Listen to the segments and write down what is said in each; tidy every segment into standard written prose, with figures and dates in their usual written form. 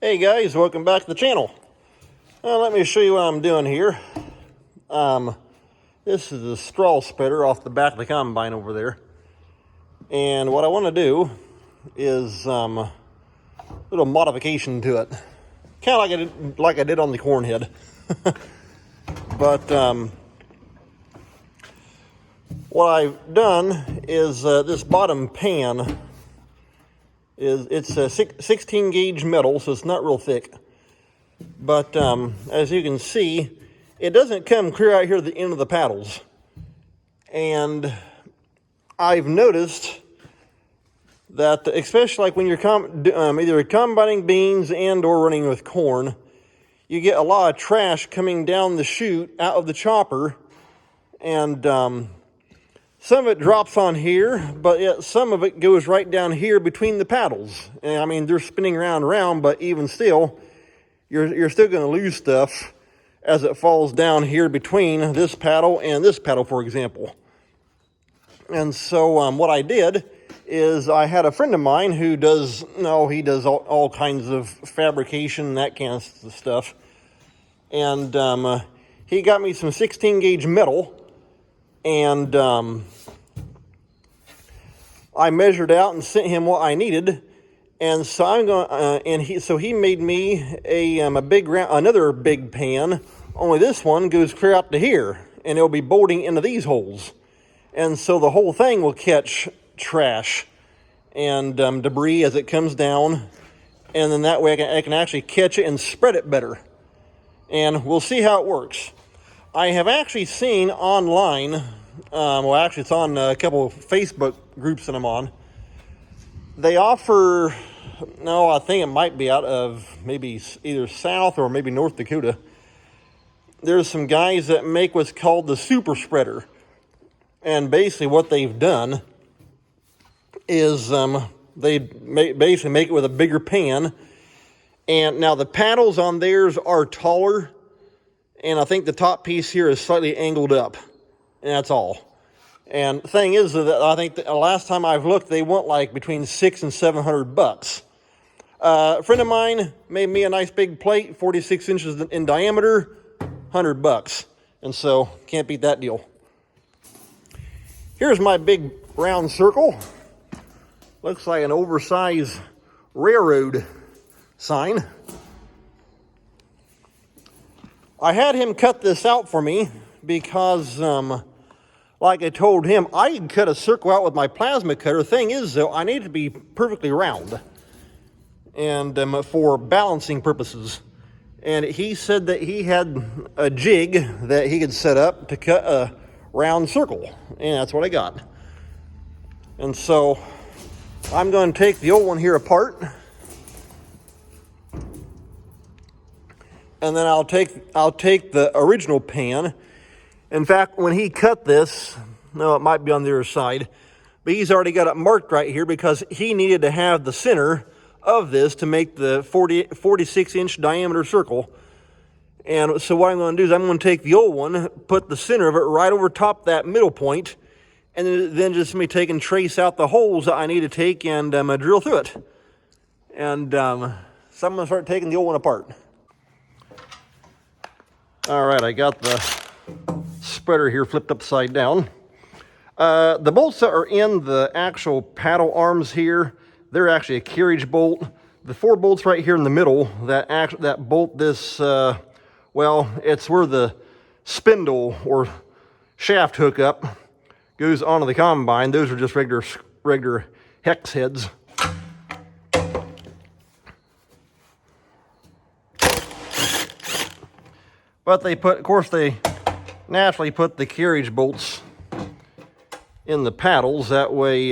Hey guys, welcome back to the channel. Let me show you what I'm doing here. This is a straw spreader off the back of the combine over there. And what I want to do is a little modification to it. Kind of like I did on the corn head. But what I've done is this bottom pan it's a 16 gauge metal, so it's not real thick. But as you can see, it doesn't come clear out here to the end of the paddles. And I've noticed that, especially like when you're either combining beans and or running with corn, you get a lot of trash coming down the chute out of the chopper. And some of it drops on here, but yet some of it goes right down here between the paddles. And I mean, they're spinning round and round, but even still, you're still going to lose stuff as it falls down here between this paddle and this paddle, for example. And so what I did is I had a friend of mine who does all kinds of fabrication and that kind of stuff. And he got me some 16 gauge metal. And I measured out and sent him what I needed, and so I'm going. He made me another big pan. Only this one goes clear out to here, and it'll be bolting into these holes, and so the whole thing will catch trash and debris as it comes down, and then that way I can actually catch it and spread it better. And we'll see how it works. I have actually seen online, actually it's on a couple of Facebook groups that I'm on. They offer, I think it might be out of maybe either South or maybe North Dakota. There's some guys that make what's called the super spreader. And basically what they've done is they basically make it with a bigger pan. And now the paddles on theirs are taller. And I think the top piece here is slightly angled up. And that's all. And the thing is that I think the last time I've looked, they want like between $600 and $700. A friend of mine made me a nice big plate, 46 inches in diameter, $100. And so, can't beat that deal. Here's my big round circle. Looks like an oversized railroad sign. I had him cut this out for me because, like I told him, I can cut a circle out with my plasma cutter. Thing is, though, I need it to be perfectly round and for balancing purposes. And he said that he had a jig that he could set up to cut a round circle, and that's what I got. And so I'm going to take the old one here apart. And then I'll take the original pan. In fact, when he cut this, it might be on the other side, but he's already got it marked right here because he needed to have the center of this to make the 46-inch diameter circle. And so what I'm going to do is I'm going to take the old one, put the center of it right over top that middle point, and then just me take and trace out the holes that I need to take and drill through it. And so I'm going to start taking the old one apart. All right, I got the spreader here flipped upside down. The bolts that are in the actual paddle arms here, they're actually a carriage bolt. The 4 bolts right here in the middle that bolt this, it's where the spindle or shaft hookup goes onto the combine. Those are just regular hex heads. But they naturally put the carriage bolts in the paddles. That way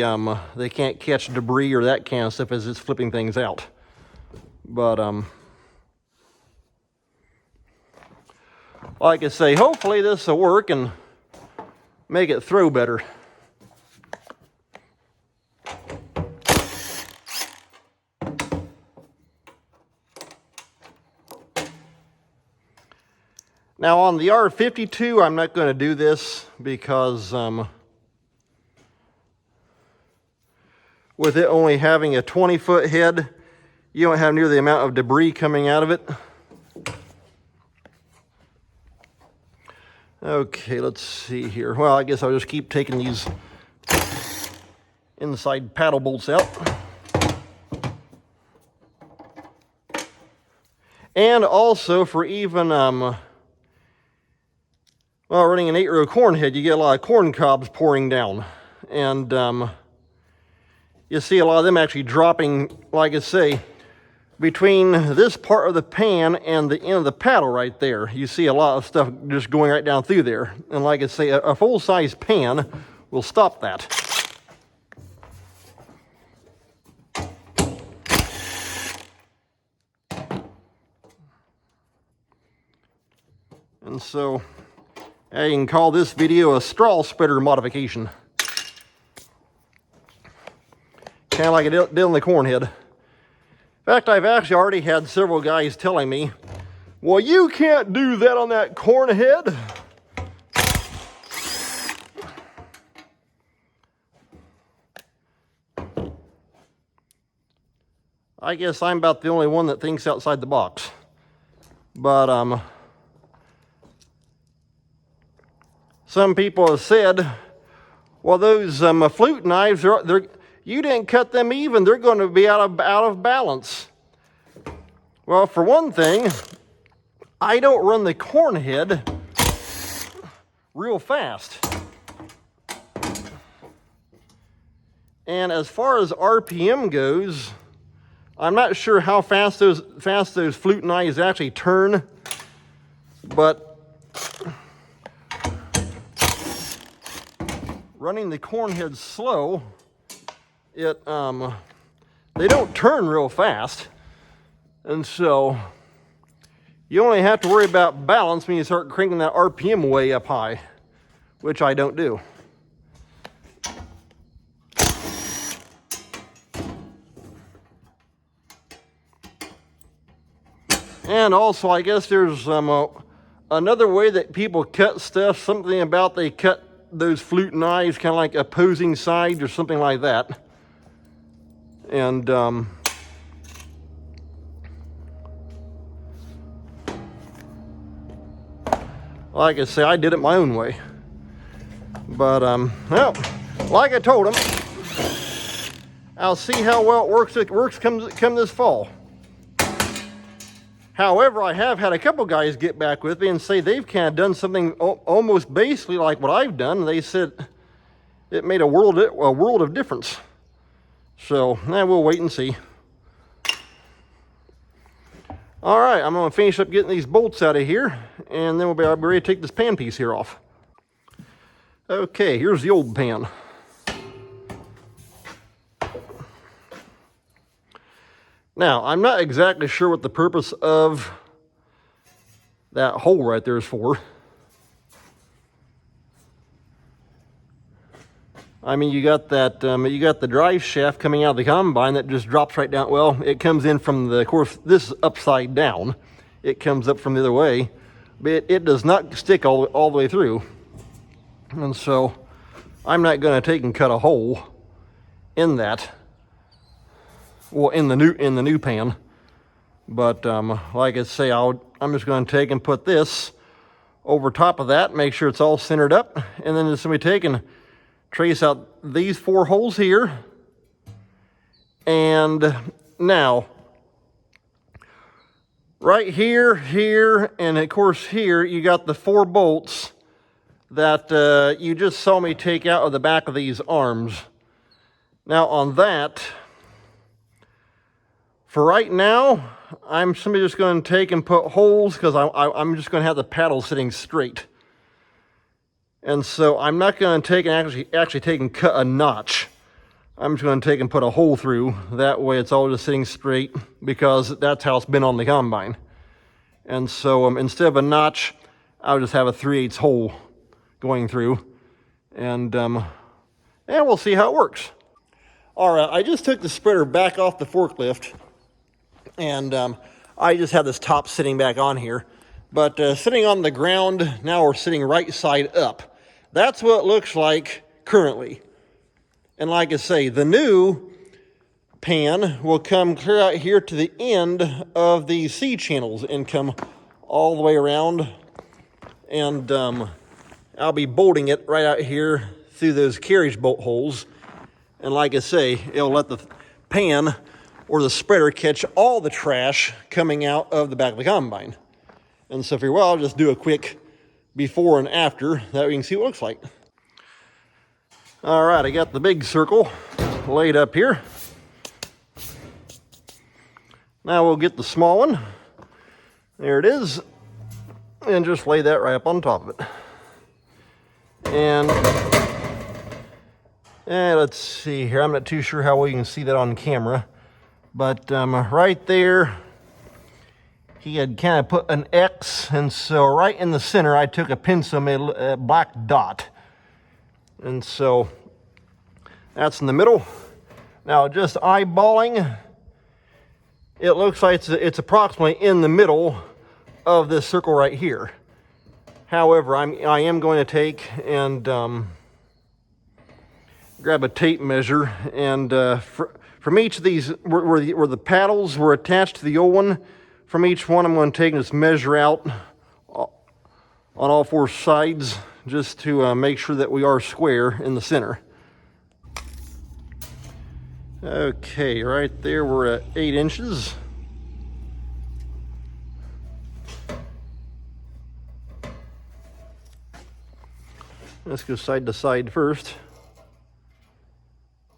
they can't catch debris or that kind of stuff as it's flipping things out. But like I say, hopefully this will work and make it throw better. Now on the R72, I'm not going to do this because with it only having a 20-foot head, you don't have near the amount of debris coming out of it. Okay, let's see here. Well, I guess I'll just keep taking these inside paddle bolts out. And also for even, well, running an 8-row corn head, you get a lot of corn cobs pouring down. And you see a lot of them actually dropping, like I say, between this part of the pan and the end of the paddle right there. You see a lot of stuff just going right down through there. And like I say, a full-size pan will stop that. And so, you can call this video a straw spreader modification. Kind of like it did on the corn head. In fact, I've actually already had several guys telling me, well, you can't do that on that corn head. I guess I'm about the only one that thinks outside the box. But some people have said, well, those flute knives, you didn't cut them even. They're going to be out of balance. Well, for one thing, I don't run the corn head real fast. And as far as RPM goes, I'm not sure how fast those flute knives actually turn, but running the corn head slow, they don't turn real fast, and so you only have to worry about balance when you start cranking that RPM way up high, which I don't do. And also, I guess there's another way that people cut stuff, something about they cut those flute knives kind of like opposing sides or something like that. And like I say, I did it my own way. But well, like I told him, I'll see how well it works come this fall. However, I have had a couple guys get back with me and say they've kind of done something almost basically like what I've done. They said it made a world of difference. So, we'll wait and see. All right, I'm going to finish up getting these bolts out of here, and then I'll be ready to take this pan piece here off. Okay, here's the old pan. Now, I'm not exactly sure what the purpose of that hole right there is for. I mean, you got that, you got the drive shaft coming out of the combine that just drops right down. Well, it comes in from of course, this is upside down. It comes up from the other way, but it does not stick all the way through. And so, I'm not going to take and cut a hole in that. Well, in the new pan, but like I say, I'm just going to take and put this over top of that, make sure it's all centered up, and then just going to take and trace out these 4 holes here. And now, right here, here, and of course here, you got the 4 bolts that you just saw me take out of the back of these arms. Now on that, for right now, I'm simply just going to take and put holes because I'm just going to have the paddle sitting straight. And so I'm not going to take and actually take and cut a notch. I'm just going to take and put a hole through. That way it's all just sitting straight because that's how it's been on the combine. And so instead of a notch, I'll just have a 3/8 hole going through. And we'll see how it works. All right, I just took the spreader back off the forklift. And I just have this top sitting back on here. But sitting on the ground, now we're sitting right side up. That's what it looks like currently. And like I say, the new pan will come clear out here to the end of the C channels and come all the way around. And I'll be bolting it right out here through those carriage bolt holes. And like I say, it'll let the pan or the spreader catch all the trash coming out of the back of the combine. And so for a while, I'll just do a quick before and after, that we can see what it looks like. All right, I got the big circle laid up here. Now we'll get the small one. There it is. And just lay that right up on top of it. And let's see here. I'm not too sure how well you can see that on camera. But right there, he had kind of put an X. And so right in the center, I took a pencil, made a black dot. And so that's in the middle. Now just eyeballing, it looks like it's approximately in the middle of this circle right here. However, I am going to take and grab a tape measure, and from each of these, where the paddles were attached to the old one, from each one I'm going to take and just measure out on all four sides, just to make sure that we are square in the center. Okay, right there we're at 8 inches. Let's go side to side first.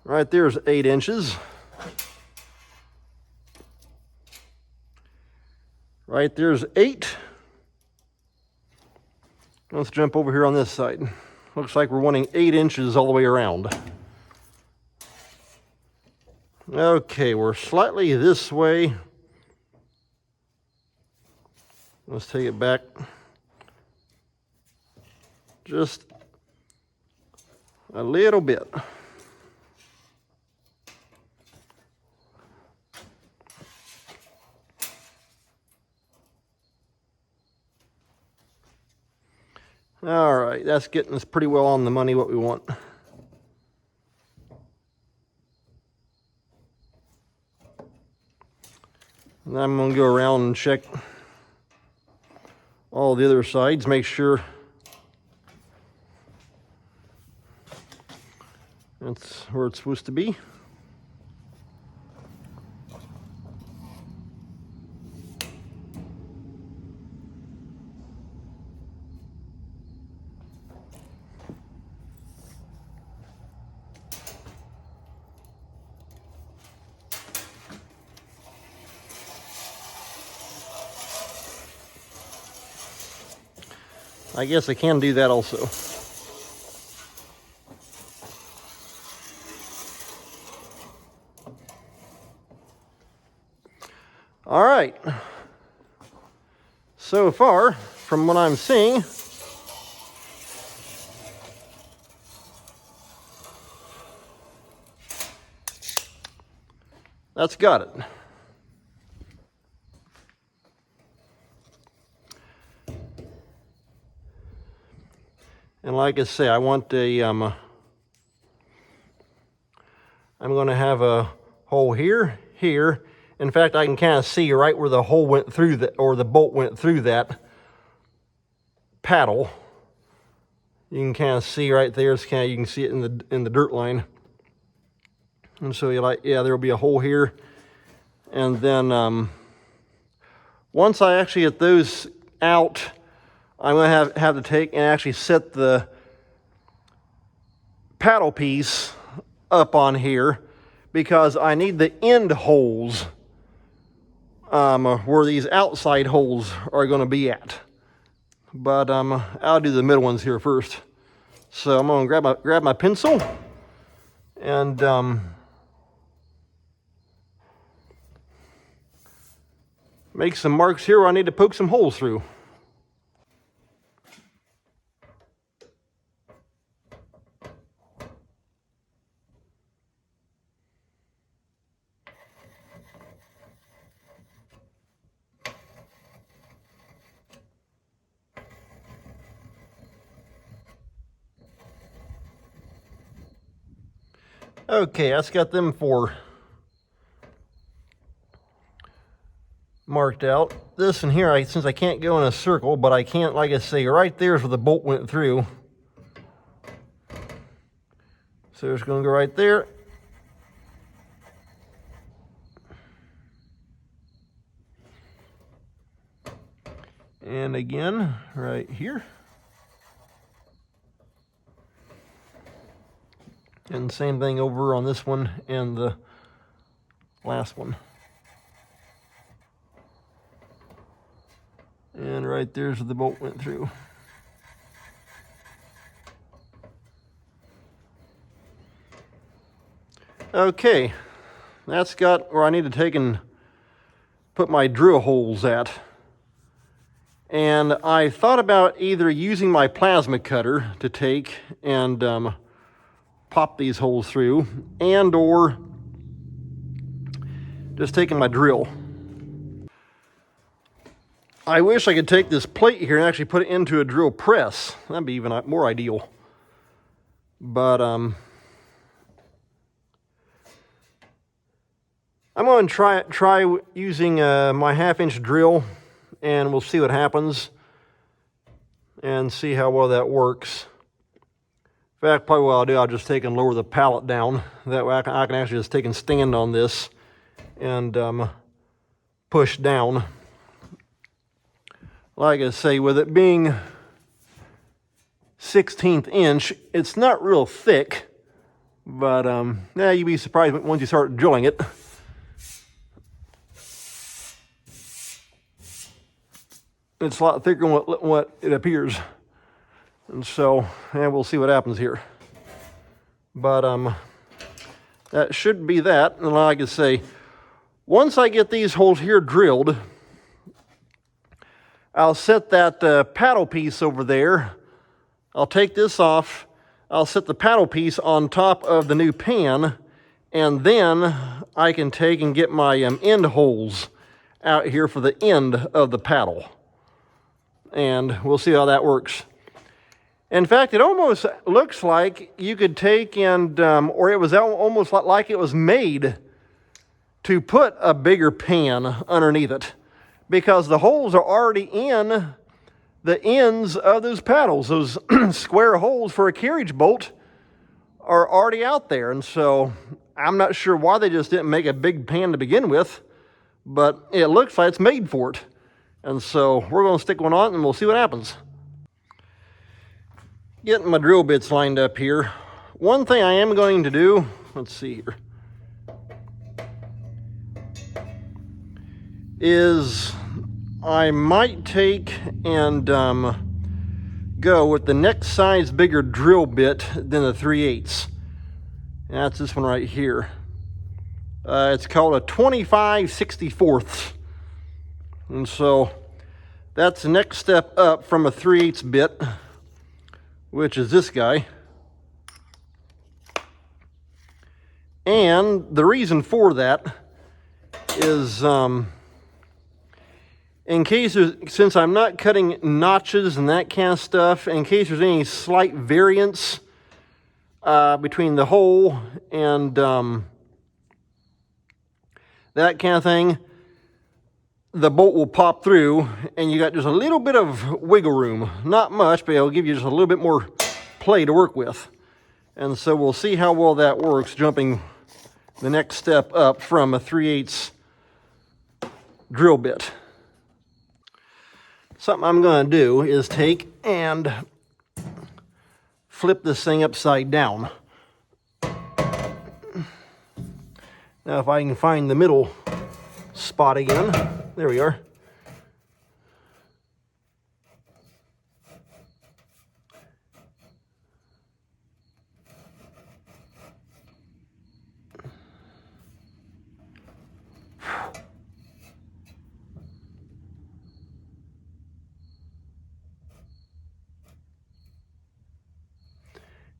Right there's 8 inches. Right there's 8. Let's jump over here on this side. Looks like we're wanting 8 inches all the way around. Okay, we're slightly this way. Let's take it back just a little bit. All right, that's getting us pretty well on the money what we want. And I'm going to go around and check all the other sides, make sure that's where it's supposed to be. I guess I can do that also. All right. So far, from what I'm seeing, that's got it. And like I say, I want a, I'm going to have a hole here, here. In fact, I can kind of see right where the hole went through that, or the bolt went through that paddle. You can kind of see right there. It's kind of, you can see it in the dirt line. And so you're like, yeah, there'll be a hole here. And then once I actually get those out, I'm going to have to take and actually set the paddle piece up on here, because I need the end holes where these outside holes are going to be at. But I'll do the middle ones here first. So I'm going to grab my pencil and make some marks here where I need to poke some holes through. Okay, that's got them 4 marked out. This in here, since I can't go in a circle, but I can't, like I say, right there's where the bolt went through. So it's going to go right there. And again, right here. And same thing over on this one and the last one. And right there's where the bolt went through. Okay, that's got where I need to take and put my drill holes at. And I thought about either using my plasma cutter to take and pop these holes through, and or just taking my drill. I wish I could take this plate here and actually put it into a drill press. That'd be even more ideal. But I'm going to try using my 1/2-inch drill, and we'll see what happens and see how well that works. In fact, probably what I'll do, I'll just take and lower the pallet down. That way I can actually just take and stand on this and push down. Like I say, with it being 1/16 inch, it's not real thick, but yeah, you'd be surprised once you start drilling it. It's a lot thicker than what it appears. And so, yeah, we'll see what happens here. But that should be that. And like I say, once I get these holes here drilled, I'll set that paddle piece over there. I'll take this off. I'll set the paddle piece on top of the new pan, and then I can take and get my end holes out here for the end of the paddle. And we'll see how that works. In fact, it almost looks like you could take and, or it was almost like it was made to put a bigger pan underneath it, because the holes are already in the ends of those paddles. Those square holes for a carriage bolt are already out there. And so I'm not sure why they just didn't make a big pan to begin with, but it looks like it's made for it. And so we're going to stick one on and we'll see what happens. Getting my drill bits lined up here. One thing I am going to do, let's see here, is I might take and go with the next size bigger drill bit than the 3/8. And that's this one right here. It's called a 25/64. And so that's the next step up from a 3/8 bit, which is this guy. And the reason for that is in case since I'm not cutting notches and that kind of stuff, in case there's any slight variance between the hole and that kind of thing, the bolt will pop through and you got just a little bit of wiggle room. Not much, but it'll give you just a little bit more play to work with. And so we'll see how well that works, jumping the next step up from a 3/8 drill bit. Something I'm going to do is take and flip this thing upside down. Now if I can find the middle spot again, there we are.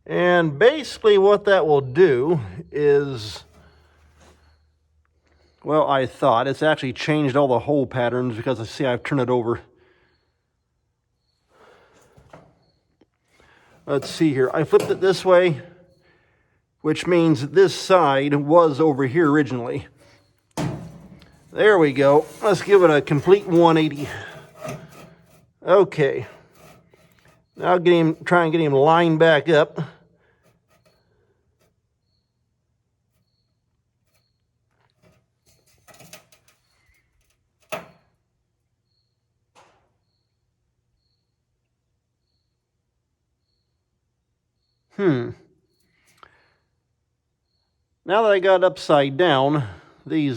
And basically what that will do is, well, I thought it's actually changed all the hole patterns because I see I've turned it over. Let's see here. I flipped it this way, which means this side was over here originally. There we go. Let's give it a complete 180. Okay. Now try and get him lined back up. Now that I got it upside down, the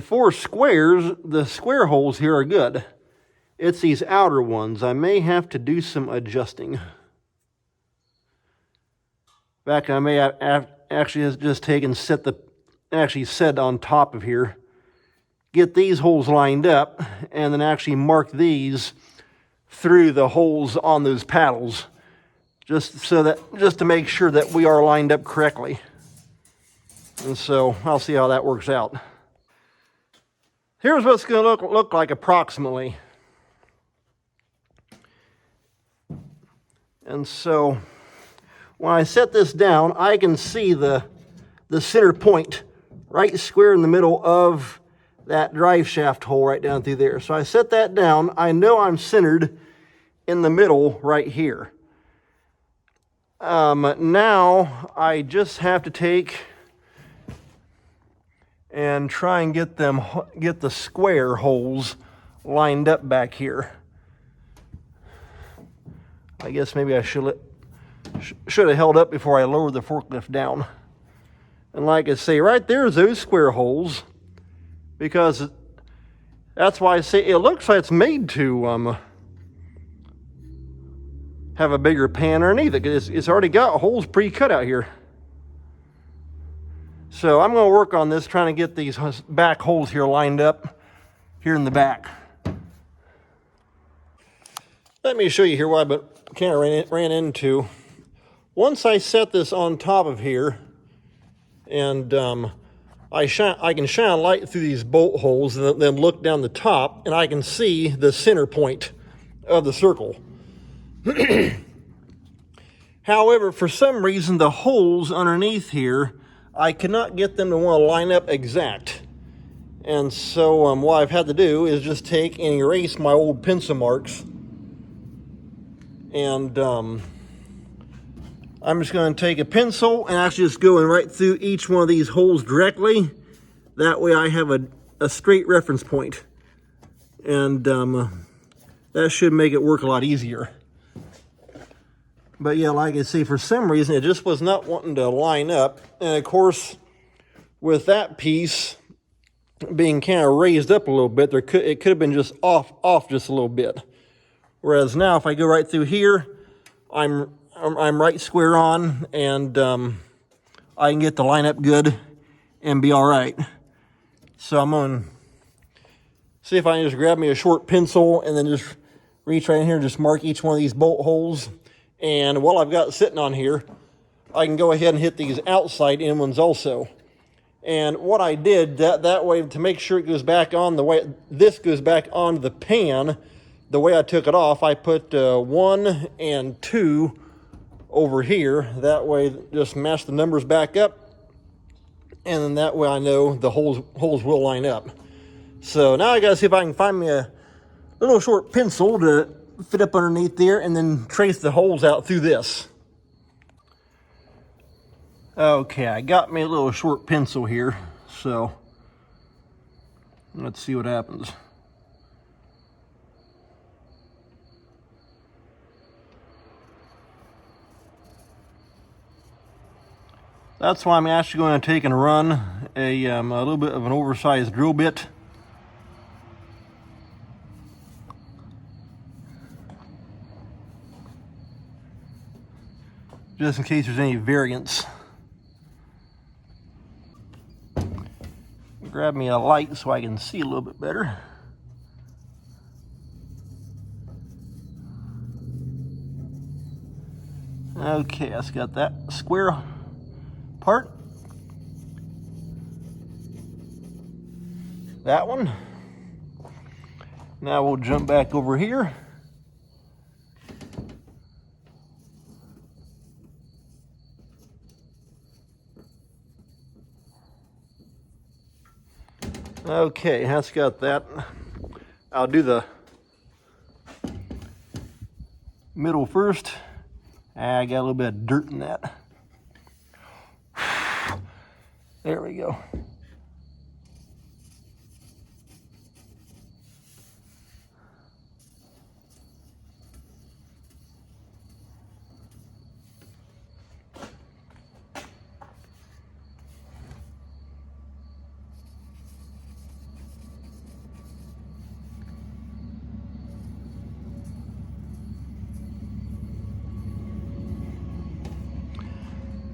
4 squares, the square holes here are good. It's these outer ones. I may have to do some adjusting. In fact, I may have actually just taken set on top of here. Get these holes lined up and then actually mark these through the holes on those paddles. Just to make sure that we are lined up correctly. And so I'll see how that works out. Here's what it's going to look like approximately. And so when I set this down, I can see the center point right square in the middle of that drive shaft hole right down through there. So I set that down. I know I'm centered in the middle right here. Now I just have to take and try and get the square holes lined up back here. I guess maybe I should have held up before I lowered the forklift down. And like I say, right there's those square holes, because that's why I say it looks like it's made to have a bigger pan underneath it, because it's already got holes pre-cut out here. So I'm going to work on this, trying to get these back holes here lined up here in the back. Let me show you here what I kind of ran into. Once I set this on top of here, and I can shine a light through these bolt holes and then look down the top, and I can see the center point of the circle. However, for some reason, the holes underneath here, I cannot get them to want to line up exact. And so what I've had to do is just take and erase my old pencil marks. And I'm just going to take a pencil and actually just go in right through each one of these holes directly. That way I have a straight reference point. And that should make it work a lot easier. But yeah, like I say, for some reason, it just was not wanting to line up. And of course, with that piece being kind of raised up a little bit, it could have been just off just a little bit. Whereas now, if I go right through here, I'm right square on, and I can get the line up good and be all right. So I'm going to see if I can just grab me a short pencil and then just reach right in here and just mark each one of these bolt holes. And while I've got it sitting on here, I can go ahead and hit these outside in ones also. And what I did, that way, to make sure it goes back on the way this goes back onto the pan, the way I took it off, I put 1 and 2 over here. That way, just match the numbers back up. And then that way I know the holes will line up. So now I got to see if I can find me a little short pencil to fit up underneath there and then trace the holes out through this. Okay, I got me a little short pencil here, so let's see what happens. That's why I'm actually going to take and run a little bit of an oversized drill bit. Just in case there's any variance. Grab me a light so I can see a little bit better. Okay, that's got that square part. That one. Now we'll jump back over here. Okay, that's got that. I'll do the middle first. I got a little bit of dirt in that. There we go.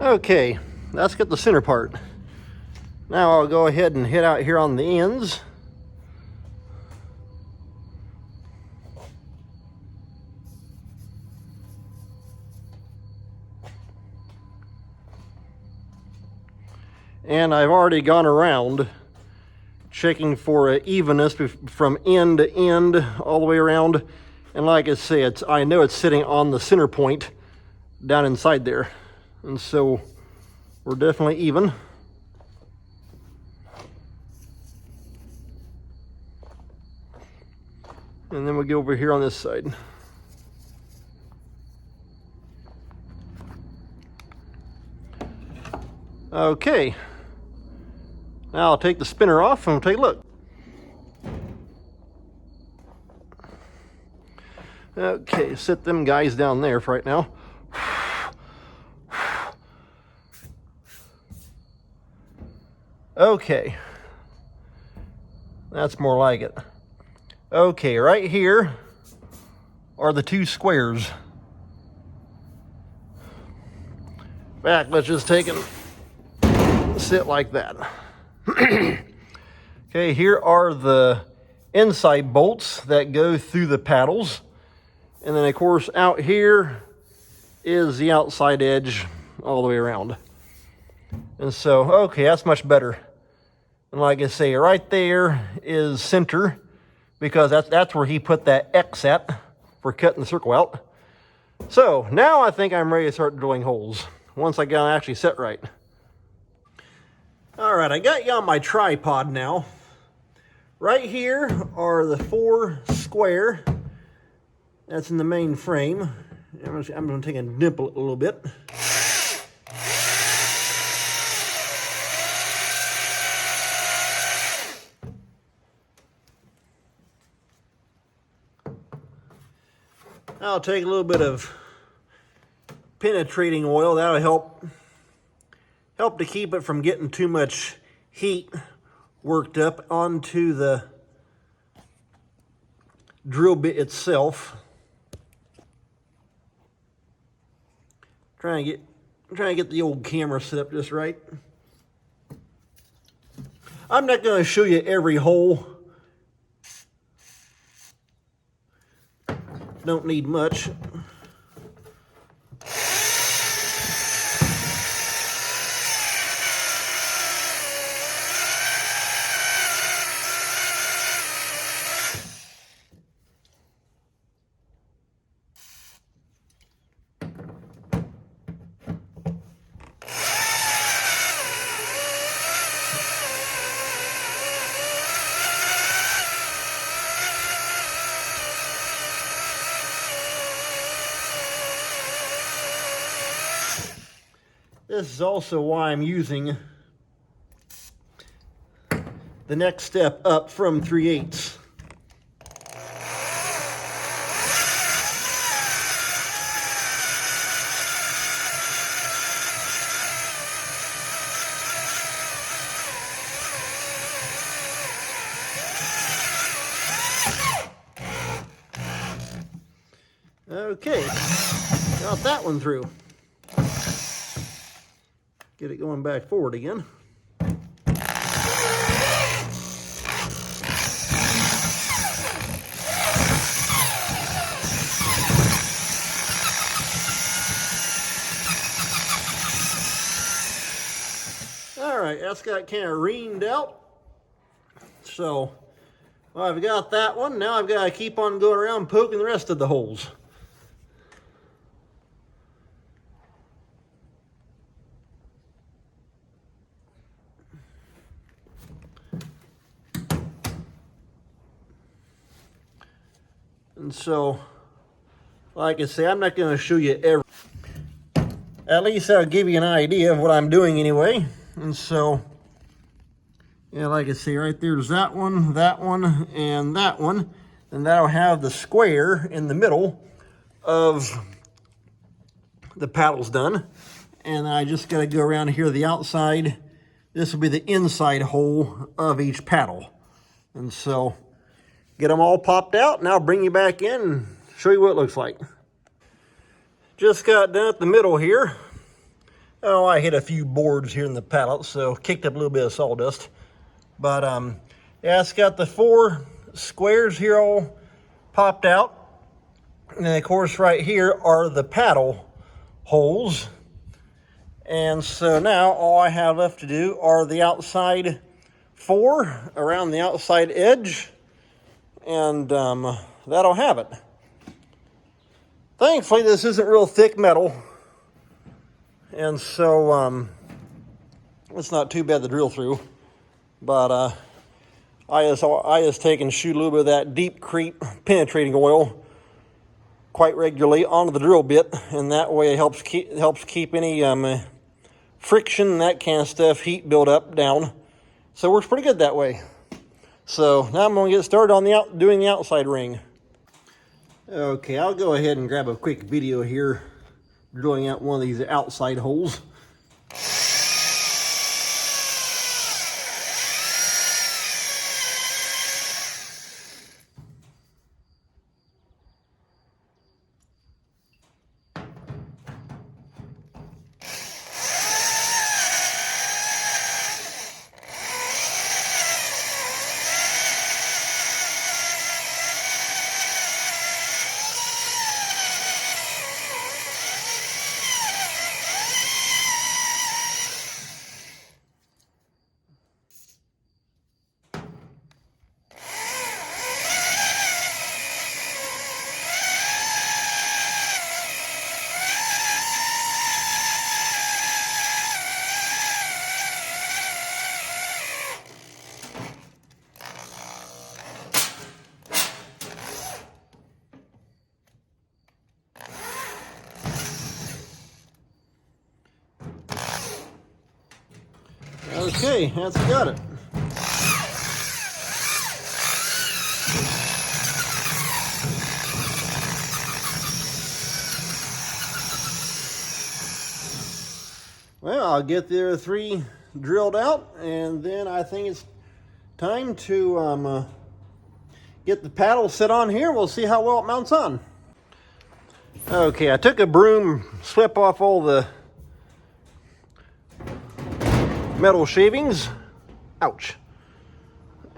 Okay, that's got the center part. Now I'll go ahead and hit out here on the ends. And I've already gone around checking for an evenness from end to end all the way around. And like I say, I know it's sitting on the center point down inside there. And so we're definitely even. And then we go over here on this side. Okay. Now I'll take the spinner off and we'll take a look. Okay, set them guys down there for right now. Okay. That's more like it. Okay, right here are the two squares. In fact, let's just take them, sit like that. Okay, here are the inside bolts that go through the paddles. And then of course out here is the outside edge all the way around. And so, okay, that's much better. And like I say, right there is center, because that's where he put that X at for cutting the circle out. So now I think I'm ready to start drilling holes once I got it actually set right. All right, I got you on my tripod now. Right here are the 4 square. That's in the main frame. I'm going to take and dimple it a little bit. I'll take a little bit of penetrating oil. That'll help to keep it from getting too much heat worked up onto the drill bit itself. Trying to get the old camera set up just right. I'm not going to show you every hole. Don't need much. This is also why I'm using the next step up from 3/8. Okay, got that one through. Get it going back forward again. All right, that's got kind of reamed out. So, well, I've got that one. Now I've got to keep on going around poking the rest of the holes. And so, like I say, I'm not going to show you every. At least I'll give you an idea of what I'm doing anyway. And so, yeah, like I say, right there's that one, and that one. And that'll have the square in the middle of the paddles done. And I just got to go around here to the outside. This will be the inside hole of each paddle. And so, get them all popped out, and I'll bring you back in and show you what it looks like. Just got done at the middle here. Oh, I hit a few boards here in the paddle, so kicked up a little bit of sawdust. But yeah, it's got the 4 squares here all popped out. And then of course right here are the paddle holes. And so now all I have left to do are the outside 4 around the outside edge. And that'll have it. Thankfully, this isn't real thick metal, and so it's not too bad to drill through. But I just take and shoot a little bit of that deep creep penetrating oil quite regularly onto the drill bit, and that way it helps keep any friction and that kind of stuff, heat build up down. So it works pretty good that way. So now I'm going to get started on doing the outside ring. Okay, I'll go ahead and grab a quick video here, drilling out one of these outside holes. Okay, that's got it. Well, I'll get the other 3 drilled out, and then I think it's time to get the paddle set on here. We'll see how well it mounts on. Okay, I took a broom, swept off all the metal shavings. Ouch.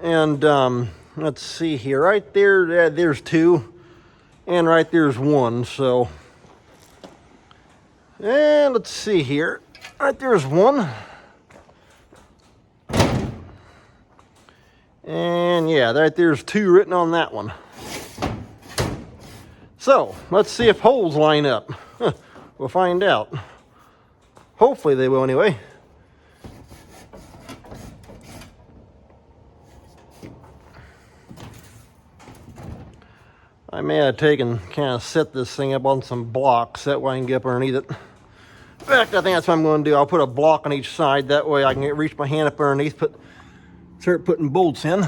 And let's see here. Right there, there's 2. And right there's 1. So, and let's see here. Right there's 1. And yeah, right there's 2 written on that one. So, let's see if holes line up. We'll find out. Hopefully they will anyway. I may have taken, kind of set this thing up on some blocks, that way I can get up underneath it. In fact, I think that's what I'm going to do. I'll put a block on each side, that way I can reach my hand up underneath, start putting bolts in.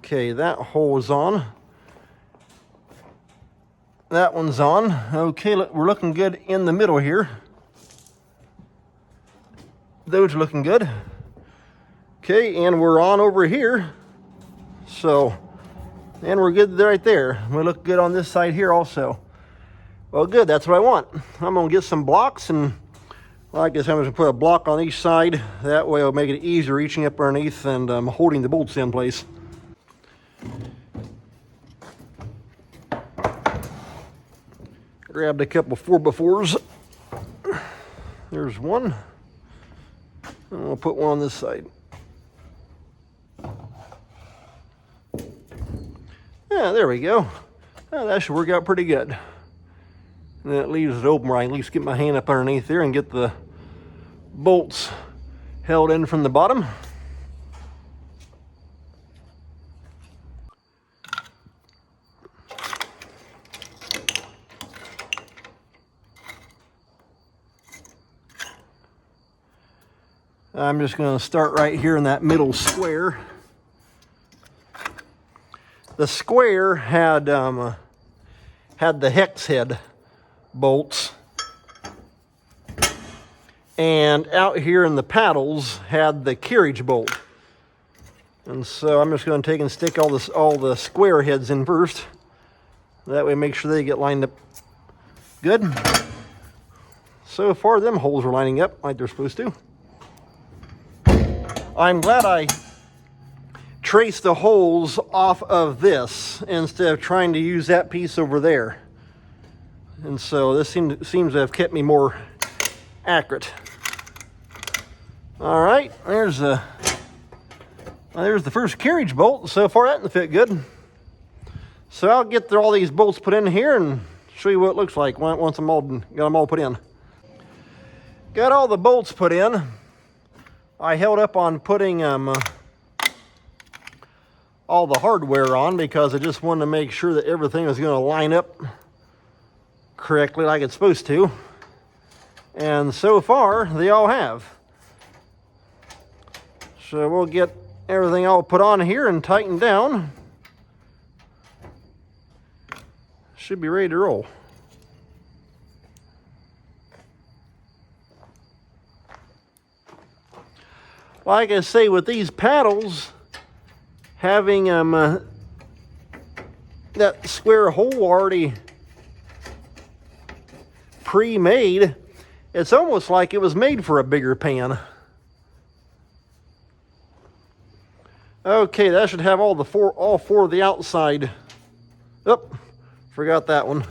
Okay, that hole is on. That one's on. Okay, we're looking good in the middle here. Those are looking good. Okay, and we're on over here. So, and we're good right there. We look good on this side here also. Well, good, that's what I want. I'm gonna get some blocks, and like I said, I'm gonna put a block on each side. That way it'll make it easier reaching up underneath and holding the bolts in place. Grabbed a couple 4x4s. There's one. And we'll put one on this side. Yeah, there we go. Well, that should work out pretty good. And then it leaves it open where I can at least get my hand up underneath there and get the bolts held in from the bottom. I'm just going to start right here in that middle square. The square had the hex head bolts, and out here in the paddles had the carriage bolt. And so I'm just going to take and stick all the square heads in first. That way, make sure they get lined up good. So far, them holes are lining up like they're supposed to. I'm glad I traced the holes off of this instead of trying to use that piece over there. And so this seems to have kept me more accurate. All right, there's the first carriage bolt. So far, that didn't fit good. So I'll get all these bolts put in here and show you what it looks like once got them all put in. Got all the bolts put in. I held up on putting all the hardware on because I just wanted to make sure that everything was going to line up correctly like it's supposed to. And so far, they all have. So we'll get everything all put on here and tightened down. Should be ready to roll. Like I say, with these paddles, having that square hole already pre-made, it's almost like it was made for a bigger pan. Okay, that should have all four of the outside. Oh, forgot that one.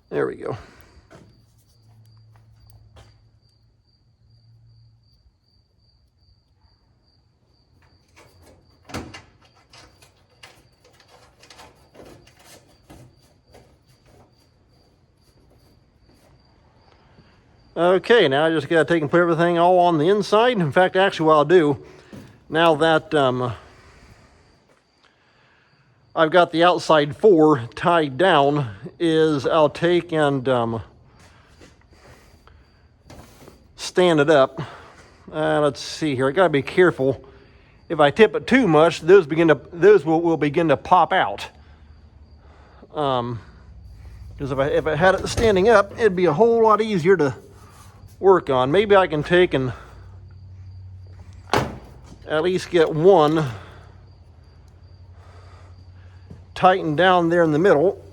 There we go. Okay, now I just got to take and put everything all on the inside. In fact, actually what I'll do, now that I've got the outside four tied down, is I'll take and stand it up. Let's see here, I got to be careful. If I tip it too much, those will begin to pop out. Because if I had it standing up, it'd be a whole lot easier to work on. Maybe I can take and at least get one tightened down there in the middle,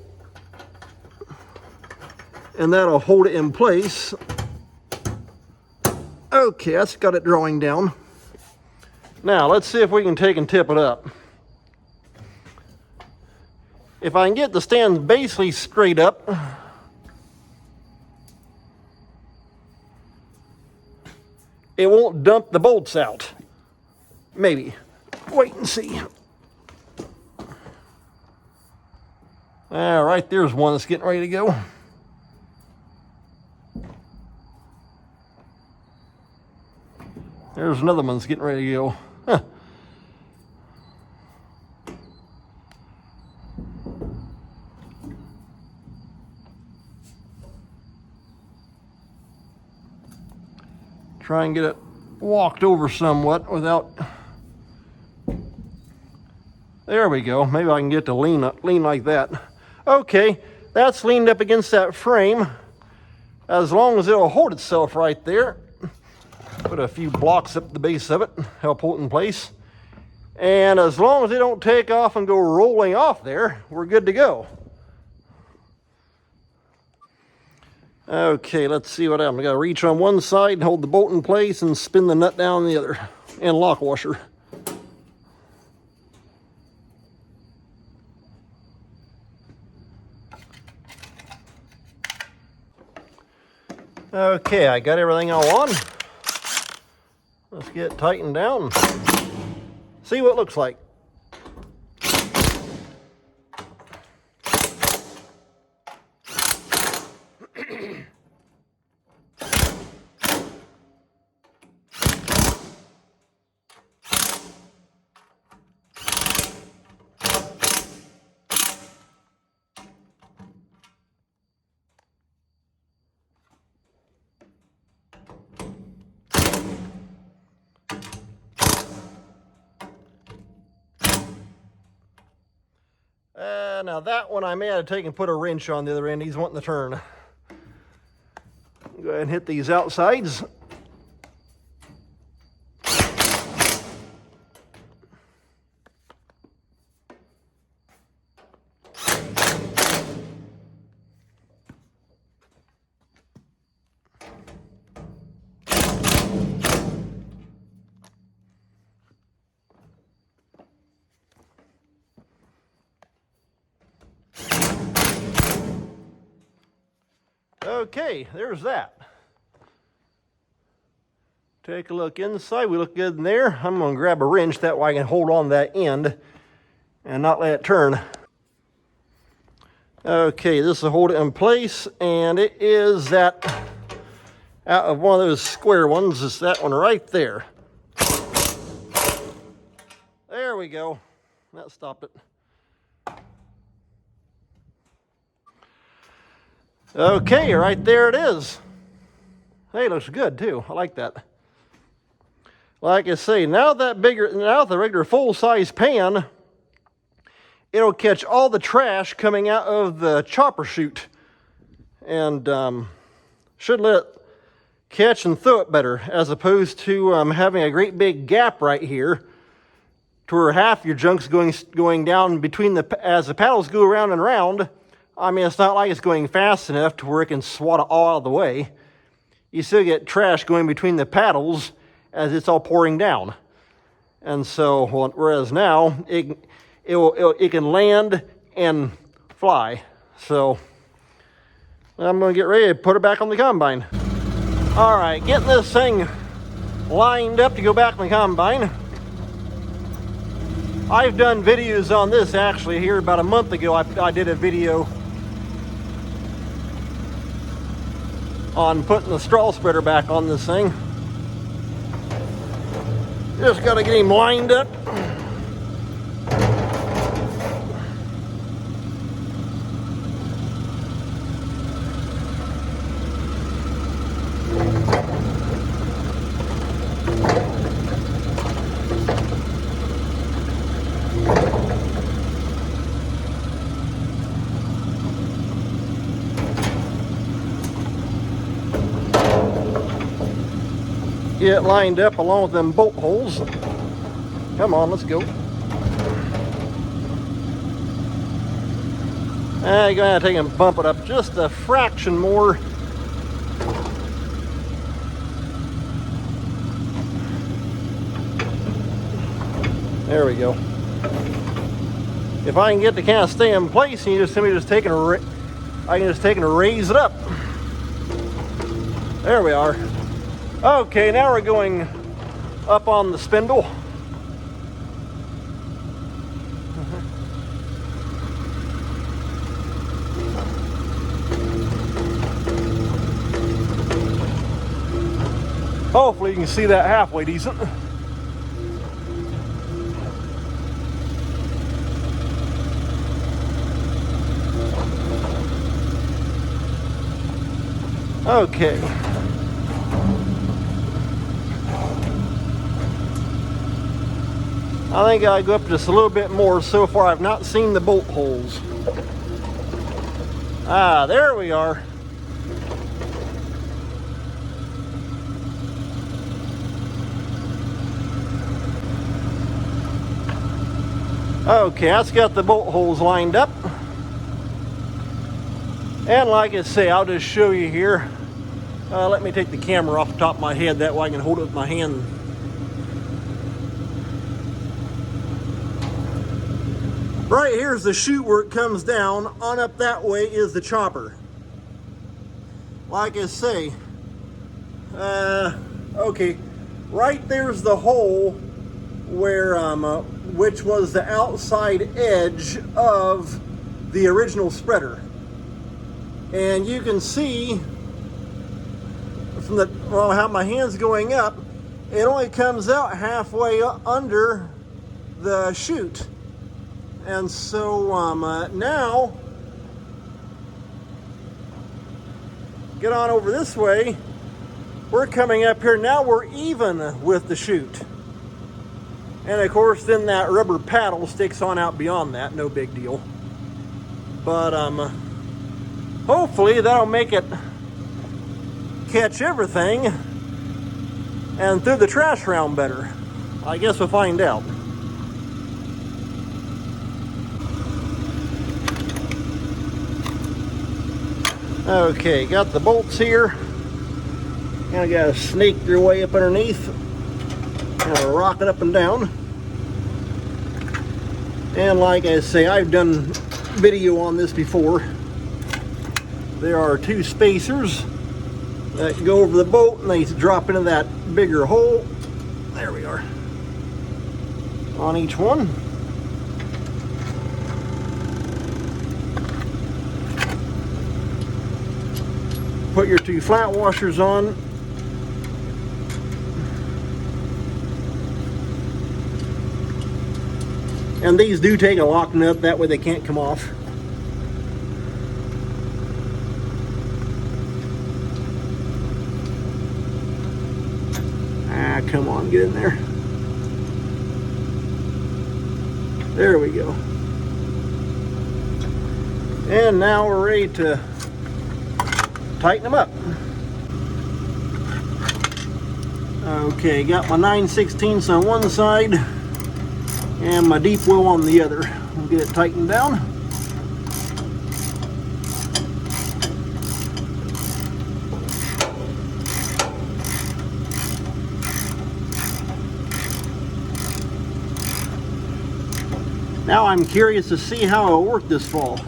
and that'll hold it in place. Okay, that's got it drawing down. Now let's see if we can take and tip it up. If I can get the stand basically straight up, it won't dump the bolts out. Maybe. Wait and see. All right, there's one that's getting ready to go. There's another one that's getting ready to go. Huh. Try and get it walked over somewhat without. There we go. Maybe I can get to lean like that. Okay, that's leaned up against that frame. As long as it'll hold itself right there. Put a few blocks up the base of it, help hold it in place. And as long as it don't take off and go rolling off there, we're good to go. Okay, let's see what happens. I gotta reach on one side, hold the bolt in place, and spin the nut down the other, and lock washer. Okay, I got everything all on. Let's get it tightened down. See what it looks like. Now that one I may have to take and put a wrench on the other end. He's wanting to turn. Go ahead and hit these outsides. Okay, there's that. Take a look inside. We look good in there. I'm going to grab a wrench, that way I can hold on to that end and not let it turn. Okay, this will hold it in place, and it is that out of one of those square ones. It's that one right there. There we go. That stopped it. Okay, right there it is. Hey, looks good too. I like that. Like I say, now the regular full-size pan, it'll catch all the trash coming out of the chopper chute, and should let it catch and throw it better, as opposed to having a great big gap right here, to where half your junk's going down between as the paddles go around and around. I mean, it's not like it's going fast enough to where it can swat it all out of the way. You still get trash going between the paddles as it's all pouring down. And so, whereas now, it can land and fly. So, I'm going to get ready to put it back on the combine. All right, getting this thing lined up to go back on the combine. I've done videos on this actually here about a month ago. I did a video on putting the straw spreader back on this thing. Just got to get him lined up. Get it lined up along with them bolt holes. Come on, let's go. You're going to take and bump it up just a fraction more. There we go. If I can get the can of stay in place, and I can just take and raise it up. There we are. Okay, now we're going up on the spindle. Hopefully you can see that halfway decent. Okay. I think I'll go up just a little bit more. So far I've not seen the bolt holes. Ah, there we are. Okay, that's got the bolt holes lined up. And like I say, I'll just show you here. Let me take the camera off the top of my head, that way I can hold it with my hand. Right here's the chute where it comes down. On up that way is the chopper. Like I say, okay, right there's the hole where, which was the outside edge of the original spreader. And you can see from how my hand's going up, it only comes out halfway under the chute. And so now, get on over this way, we're coming up here, now we're even with the chute. And of course then that rubber paddle sticks on out beyond that, no big deal. But hopefully that'll make it catch everything and throw the trash around better. I guess we'll find out. Okay, got the bolts here. And I gotta snake your way up underneath. Kind of rock it up and down. And like I say, I've done video on this before. There are two spacers that go over the bolt and they drop into that bigger hole. There we are. On each one. Put your two flat washers on. And these do take a lock nut, that way they can't come off. Ah, come on, get in there. There we go. And now we're ready to tighten them up. Okay, got my 9/16 on one side and my deep well on the other. We'll get it tightened down. Now I'm curious to see how it'll work this fall.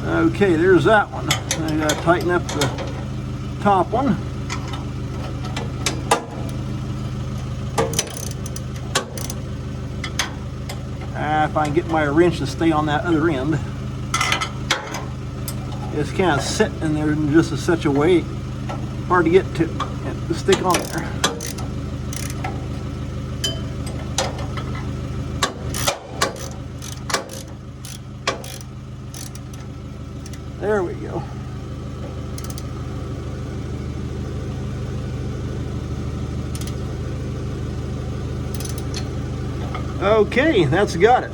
Okay, there's that one. I gotta tighten up the top one. If I can get my wrench to stay on that other end. It's kind of set in there in just such a way, hard to get to stick on there. There we go. Okay, that's got it.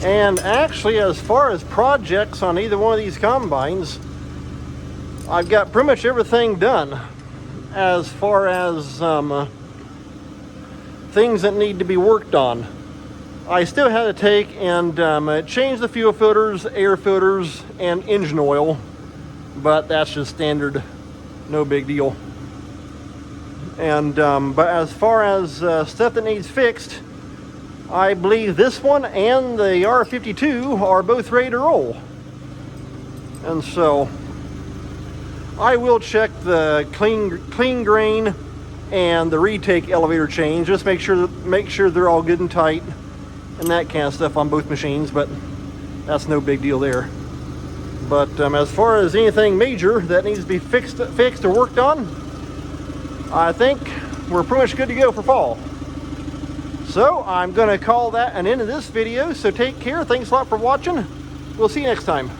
And actually, as far as projects on either one of these combines, I've got pretty much everything done as far as things that need to be worked on. I still had to take and change the fuel filters, air filters, and engine oil, but that's just standard, no big deal. And but as far as stuff that needs fixed, I believe this one and the R72 are both ready to roll. And so I will check the clean grain and the retake elevator change, just make sure they're all good and tight and that kind of stuff on both machines, but that's no big deal there. But as far as anything major that needs to be fixed or worked on, I think we're pretty much good to go for fall. So I'm going to call that an end of this video. So take care. Thanks a lot for watching. We'll see you next time.